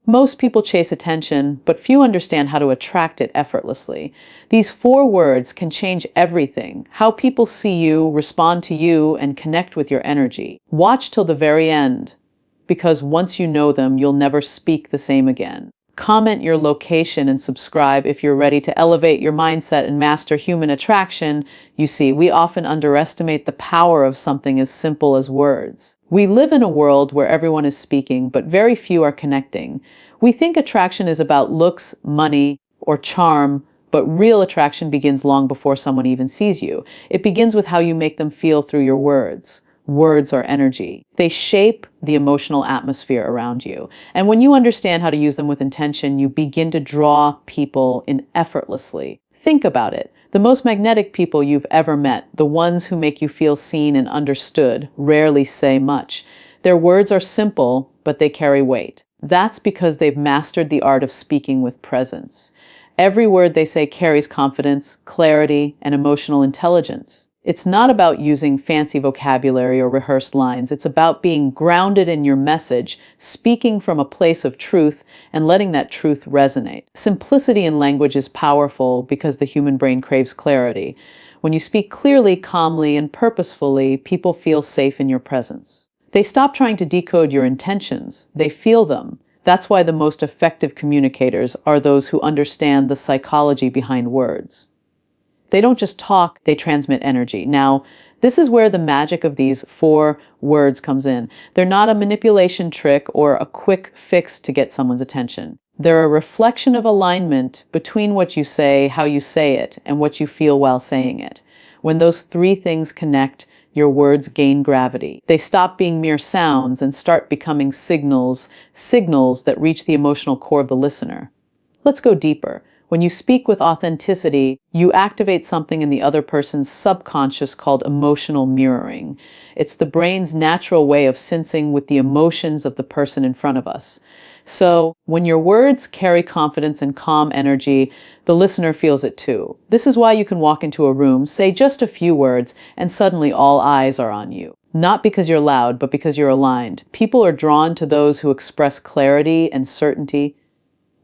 Most people chase attention, but few understand how to attract it effortlessly. These 4 words can change everything: how people see you, respond to you, and connect with your energy. Watch till the very end, because once you know them, you'll never speak the same again. Comment your location and subscribe if you're ready to elevate your mindset and master human attraction. You see, we often underestimate the power of something as simple as words. We live in a world where everyone is speaking, but very few are connecting. We think attraction is about looks, money, or charm, but real attraction begins long before someone even sees you. It begins with how you make them feel through your words. Words are energy. They shape the emotional atmosphere around you. And when you understand how to use them with intention, you begin to draw people in effortlessly. Think about it. The most magnetic people you've ever met, the ones who make you feel seen and understood, rarely say much. Their words are simple, but they carry weight. That's because they've mastered the art of speaking with presence. Every word they say carries confidence, clarity, and emotional intelligence. It's not about using fancy vocabulary or rehearsed lines. It's about being grounded in your message, speaking from a place of truth, and letting that truth resonate. Simplicity in language is powerful because the human brain craves clarity. When you speak clearly, calmly, and purposefully, people feel safe in your presence. They stop trying to decode your intentions. They feel them. That's why the most effective communicators are those who understand the psychology behind words. They don't just talk, they transmit energy. Now, this is where the magic of these 4 words comes in. They're not a manipulation trick or a quick fix to get someone's attention. They're a reflection of alignment between what you say, how you say it, and what you feel while saying it. When those 3 things connect, your words gain gravity. They stop being mere sounds and start becoming signals that reach the emotional core of the listener. Let's go deeper. When you speak with authenticity, you activate something in the other person's subconscious called emotional mirroring. It's the brain's natural way of sensing with the emotions of the person in front of us. So, when your words carry confidence and calm energy, the listener feels it too. This is why you can walk into a room, say just a few words, and suddenly all eyes are on you. Not because you're loud, but because you're aligned. People are drawn to those who express clarity and certainty,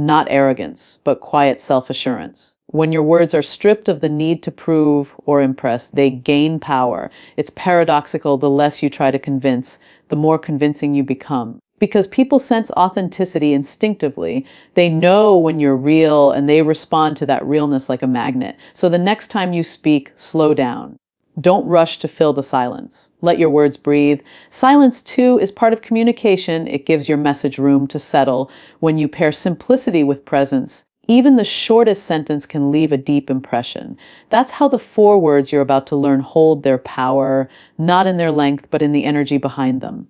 not arrogance, but quiet self-assurance. When your words are stripped of the need to prove or impress, they gain power. It's paradoxical: the less you try to convince, the more convincing you become. Because people sense authenticity instinctively. They know when you're real, and they respond to that realness like a magnet. So the next time you speak, slow down. Don't rush to fill the silence. Let your words breathe. Silence, too, is part of communication. It gives your message room to settle. When you pair simplicity with presence, even the shortest sentence can leave a deep impression. That's how the 4 words you're about to learn hold their power, not in their length, but in the energy behind them.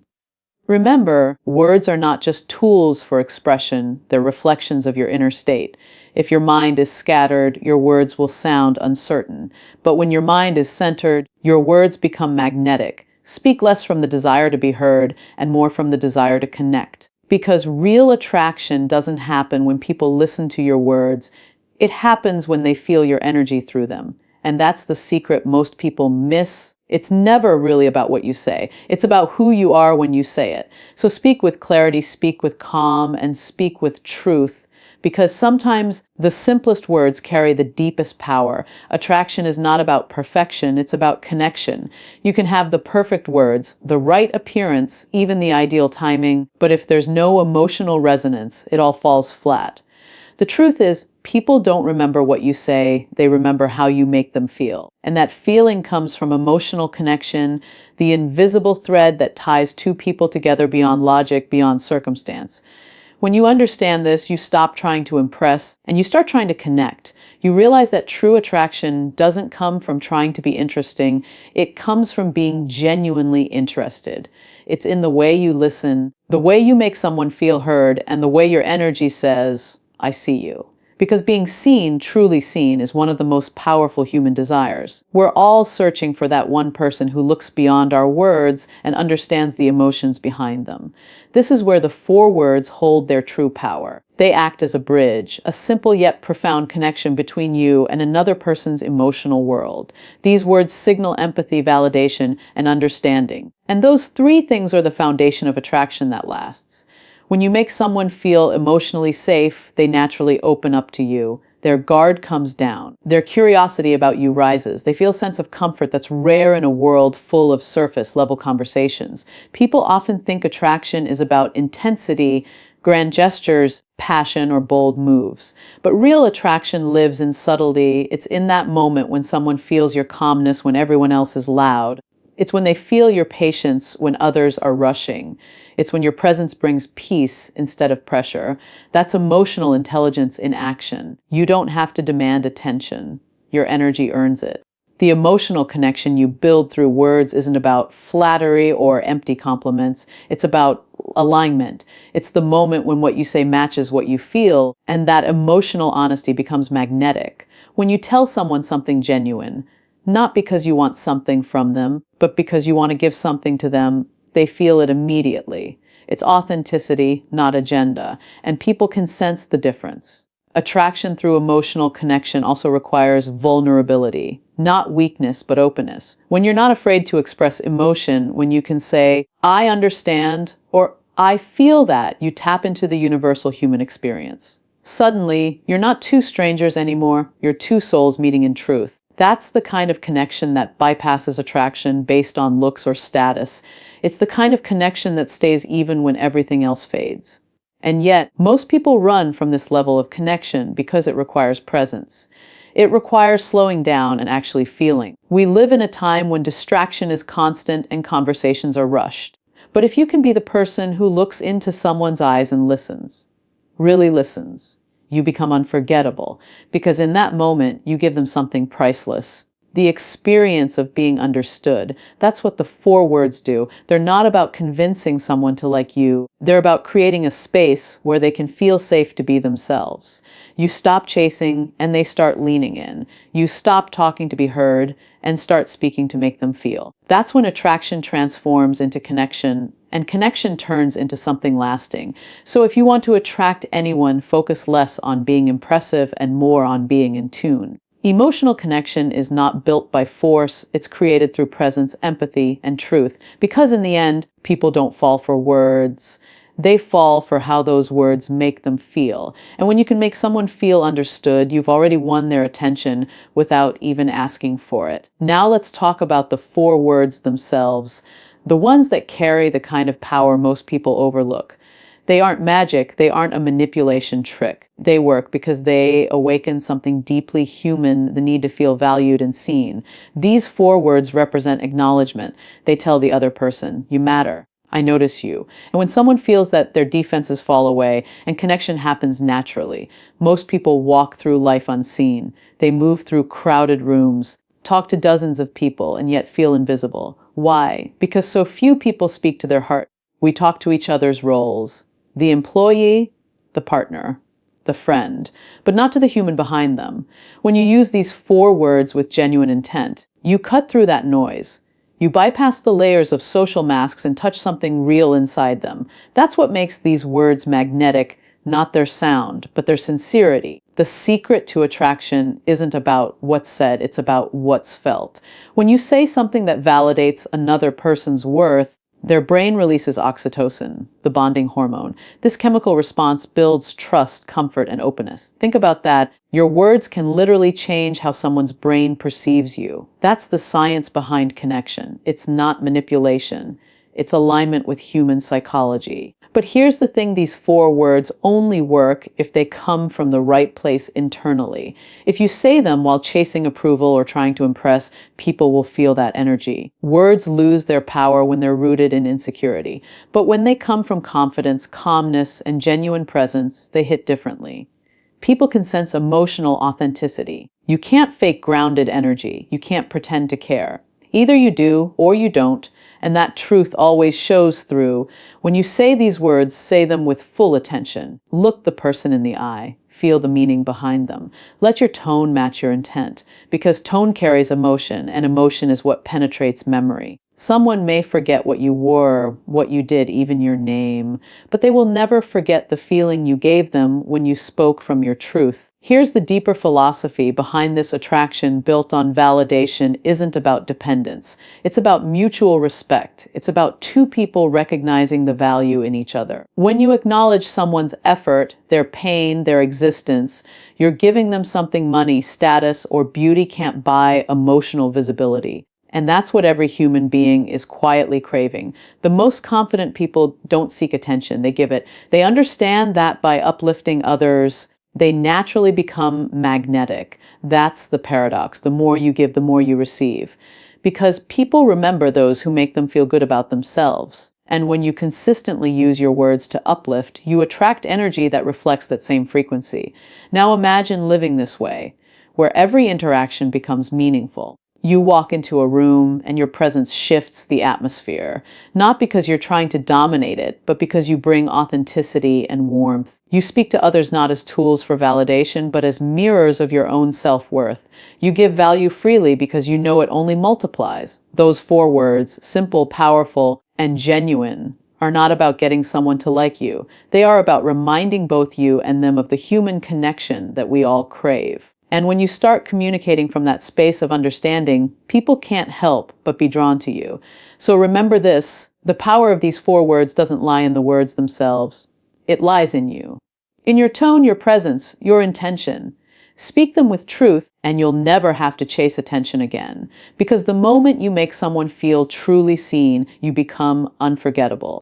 Remember, words are not just tools for expression, they're reflections of your inner state. If your mind is scattered, your words will sound uncertain. But when your mind is centered, your words become magnetic. Speak less from the desire to be heard and more from the desire to connect. Because real attraction doesn't happen when people listen to your words. It happens when they feel your energy through them. And that's the secret most people miss. It's never really about what you say. It's about who you are when you say it. So speak with clarity, speak with calm, and speak with truth, because sometimes the simplest words carry the deepest power. Attraction is not about perfection, it's about connection. You can have the perfect words, the right appearance, even the ideal timing, but if there's no emotional resonance, it all falls flat. The truth is, people don't remember what you say, they remember how you make them feel. And that feeling comes from emotional connection, the invisible thread that ties 2 people together beyond logic, beyond circumstance. When you understand this, you stop trying to impress and you start trying to connect. You realize that true attraction doesn't come from trying to be interesting, it comes from being genuinely interested. It's in the way you listen, the way you make someone feel heard, and the way your energy says, I see you. Because being seen, truly seen, is one of the most powerful human desires. We're all searching for that one person who looks beyond our words and understands the emotions behind them. This is where the 4 words hold their true power. They act as a bridge, a simple yet profound connection between you and another person's emotional world. These words signal empathy, validation, and understanding. And those 3 things are the foundation of attraction that lasts. When you make someone feel emotionally safe, they naturally open up to you. Their guard comes down. Their curiosity about you rises. They feel a sense of comfort that's rare in a world full of surface-level conversations. People often think attraction is about intensity, grand gestures, passion, or bold moves. But real attraction lives in subtlety. It's in that moment when someone feels your calmness when everyone else is loud. It's when they feel your patience when others are rushing. It's when your presence brings peace instead of pressure. That's emotional intelligence in action. You don't have to demand attention. Your energy earns it. The emotional connection you build through words isn't about flattery or empty compliments. It's about alignment. It's the moment when what you say matches what you feel, and that emotional honesty becomes magnetic. When you tell someone something genuine, not because you want something from them, but because you want to give something to them, they feel it immediately. It's authenticity, not agenda, and people can sense the difference. Attraction through emotional connection also requires vulnerability, not weakness, but openness. When you're not afraid to express emotion, when you can say, I understand, or I feel that, you tap into the universal human experience. Suddenly, you're not two strangers anymore, you're two souls meeting in truth. That's the kind of connection that bypasses attraction based on looks or status. It's the kind of connection that stays even when everything else fades. And yet, most people run from this level of connection because it requires presence. It requires slowing down and actually feeling. We live in a time when distraction is constant and conversations are rushed. But if you can be the person who looks into someone's eyes and listens, really listens, you become unforgettable, because in that moment, you give them something priceless. The experience of being understood. That's what the four words do. They're not about convincing someone to like you. They're about creating a space where they can feel safe to be themselves. You stop chasing and they start leaning in. You stop talking to be heard and start speaking to make them feel. That's when attraction transforms into connection, and connection turns into something lasting. So if you want to attract anyone, focus less on being impressive and more on being in tune. Emotional connection is not built by force, it's created through presence, empathy, and truth. Because in the end, people don't fall for words. They fall for how those words make them feel. And when you can make someone feel understood, you've already won their attention without even asking for it. Now let's talk about the four words themselves, the ones that carry the kind of power most people overlook. They aren't magic, they aren't a manipulation trick. They work because they awaken something deeply human, the need to feel valued and seen. These four words represent acknowledgement. They tell the other person, you matter. I notice you. And when someone feels that, their defenses fall away and connection happens naturally. Most people walk through life unseen. They move through crowded rooms, talk to dozens of people, and yet feel invisible. Why? Because so few people speak to their heart. We talk to each other's roles. The employee, the partner, the friend, but not to the human behind them. When you use these four words with genuine intent, you cut through that noise. You bypass the layers of social masks and touch something real inside them. That's what makes these words magnetic, not their sound, but their sincerity. The secret to attraction isn't about what's said, it's about what's felt. When you say something that validates another person's worth, their brain releases oxytocin, the bonding hormone. This chemical response builds trust, comfort, and openness. Think about that. Your words can literally change how someone's brain perceives you. That's the science behind connection. It's not manipulation. It's alignment with human psychology. But here's the thing, these four words only work if they come from the right place internally. If you say them while chasing approval or trying to impress, people will feel that energy. Words lose their power when they're rooted in insecurity. But when they come from confidence, calmness, and genuine presence, they hit differently. People can sense emotional authenticity. You can't fake grounded energy. You can't pretend to care. Either you do or you don't, and that truth always shows through. When you say these words, say them with full attention. Look the person in the eye. Feel the meaning behind them. Let your tone match your intent, because tone carries emotion, and emotion is what penetrates memory. Someone may forget what you wore, what you did, even your name, but they will never forget the feeling you gave them when you spoke from your truth. Here's the deeper philosophy behind this: attraction built on validation isn't about dependence. It's about mutual respect. It's about two people recognizing the value in each other. When you acknowledge someone's effort, their pain, their existence, you're giving them something money, status, or beauty can't buy: emotional visibility. And that's what every human being is quietly craving. The most confident people don't seek attention, they give it. They understand that by uplifting others, they naturally become magnetic. That's the paradox. The more you give, the more you receive. Because people remember those who make them feel good about themselves. And when you consistently use your words to uplift, you attract energy that reflects that same frequency. Now imagine living this way, where every interaction becomes meaningful. You walk into a room and your presence shifts the atmosphere, not because you're trying to dominate it, but because you bring authenticity and warmth. You speak to others not as tools for validation, but as mirrors of your own self-worth. You give value freely because you know it only multiplies. Those four words, simple, powerful, and genuine, are not about getting someone to like you. They are about reminding both you and them of the human connection that we all crave. And when you start communicating from that space of understanding, people can't help but be drawn to you. So remember this: the power of these four words doesn't lie in the words themselves. It lies in you. In your tone, your presence, your intention. Speak them with truth, and you'll never have to chase attention again. Because the moment you make someone feel truly seen, you become unforgettable.